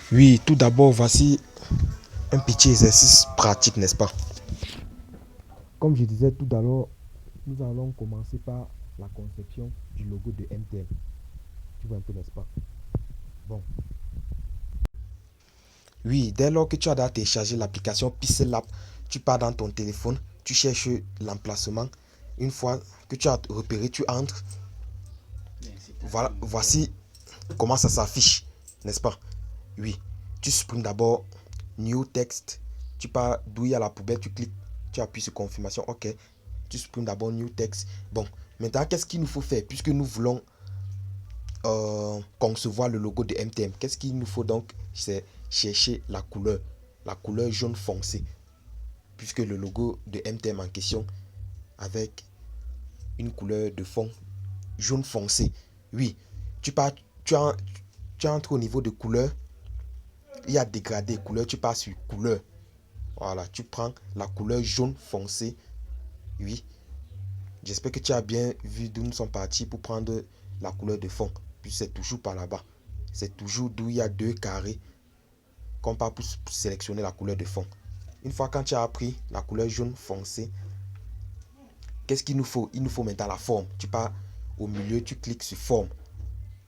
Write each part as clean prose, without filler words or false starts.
Oui, tout d'abord, voici un petit exercice pratique, n'est-ce pas? Comme je disais tout à l'heure, nous allons commencer par la conception du logo de MTN. Tu vois un peu, n'est-ce pas? Bon. Oui, dès lors que tu as téléchargé l'application Pixel Lab, tu pars dans ton téléphone, tu cherches l'emplacement. Une fois que tu as repéré, tu entres. Voilà, voici comment ça s'affiche, n'est-ce pas? Oui. Tu supprimes d'abord New Text. Tu pars d'où il y a la poubelle, tu cliques, tu appuies sur confirmation, ok. Tu supprimes d'abord New Text. Bon, maintenant, qu'est-ce qu'il nous faut faire puisque nous voulons concevoir le logo de MTM? Qu'est-ce qu'il nous faut donc? C'est chercher la couleur jaune foncé, puisque le logo de MTM en question avec une couleur de fond jaune foncé. Oui, tu pars, tu, en, tu entres au niveau de couleur. Il y a dégradé couleur, tu pars sur couleur. Voilà, tu prends la couleur jaune foncé. Oui, j'espère que tu as bien vu d'où nous sommes partis pour prendre la couleur de fond. Puis c'est toujours par là-bas. C'est toujours d'où il y a deux carrés qu'on part pour sélectionner la couleur de fond. Une fois quand tu as pris la couleur jaune foncé, qu'est-ce qu'il nous faut? Il nous faut maintenant la forme. Tu pars au milieu, tu cliques sur forme.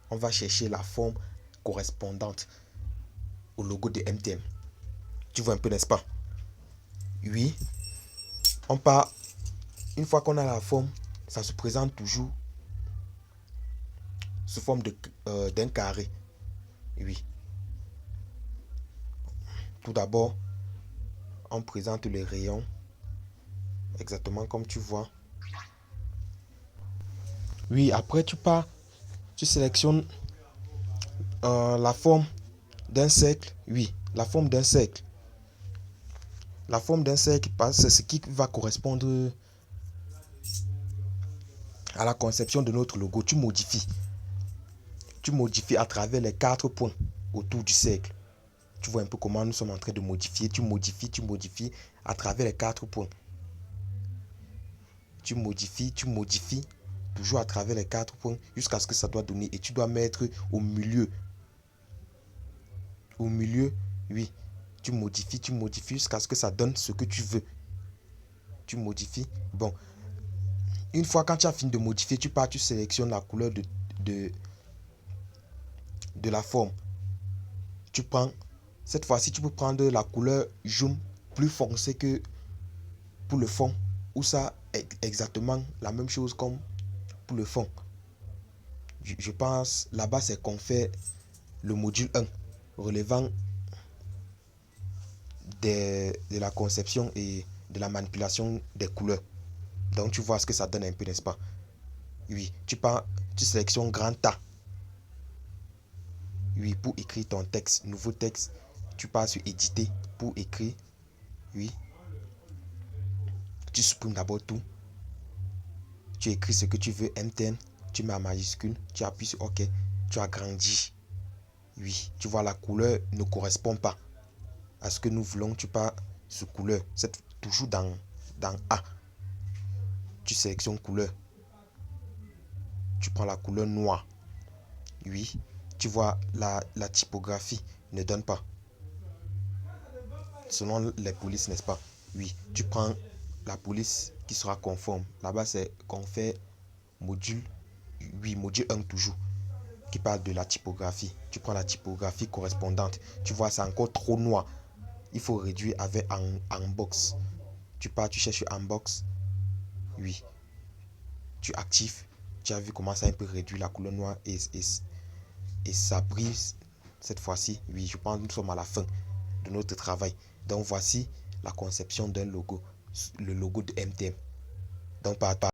On va chercher la forme correspondante au logo de MTM. Tu vois un peu, n'est-ce pas? Oui, on part. Une fois qu'on a la forme, ça se présente toujours sous forme d'un carré. Oui. Tout d'abord, on présente les rayons exactement comme tu vois. Oui, après tu pars, tu sélectionnes la forme d'un cercle. Oui, la forme d'un cercle. La forme d'un cercle, c'est ce qui va correspondre à la conception de notre logo. Tu modifies. Tu modifies à travers les quatre points autour du cercle. Tu vois un peu comment nous sommes en train de modifier. Tu modifies à travers les quatre points. Tu modifies, toujours à travers les quatre points jusqu'à ce que ça doit donner. Et tu dois mettre au milieu. Au milieu, oui. Tu modifies jusqu'à ce que ça donne ce que tu veux. Tu modifies. Bon, une fois quand tu as fini de modifier, tu pars, tu sélectionnes la couleur de, de la forme. Tu prends, cette fois-ci, tu peux prendre la couleur jaune plus foncée que pour le fond. Ou ça, exactement la même chose comme pour le fond. Je pense, là-bas, c'est qu'on fait le module 1 relevant de la conception et de la manipulation des couleurs. Donc tu vois ce que ça donne un peu, n'est-ce pas? Oui, tu sélectionnes grand A. Oui, pour écrire ton texte, nouveau texte, tu pars sur éditer pour écrire. Oui, tu supprimes d'abord tout. Tu écris ce que tu veux, MTN, tu mets en majuscule, tu appuies sur OK, tu agrandis. Oui, tu vois la couleur ne correspond pas à ce que nous voulons, tu pars sur couleur. C'est toujours dans A. Tu sélectionnes couleur. Tu prends la couleur noire. Oui, tu vois la typographie ne donne pas. Selon les polices, n'est-ce pas? Oui, tu prends la police qui sera conforme. Là-bas, c'est qu'on fait module, oui, module 1 toujours, qui parle de la typographie. Tu prends la typographie correspondante. Tu vois, c'est encore trop noir. Il faut réduire avec en box. Tu pars, tu cherches en box. Oui, tu actives. Tu as vu comment ça un peu réduit la couleur noire et ça brise cette fois-ci. Oui, je pense que nous sommes à la fin de notre travail. Donc voici la conception d'un logo, le logo de MTM. Donc par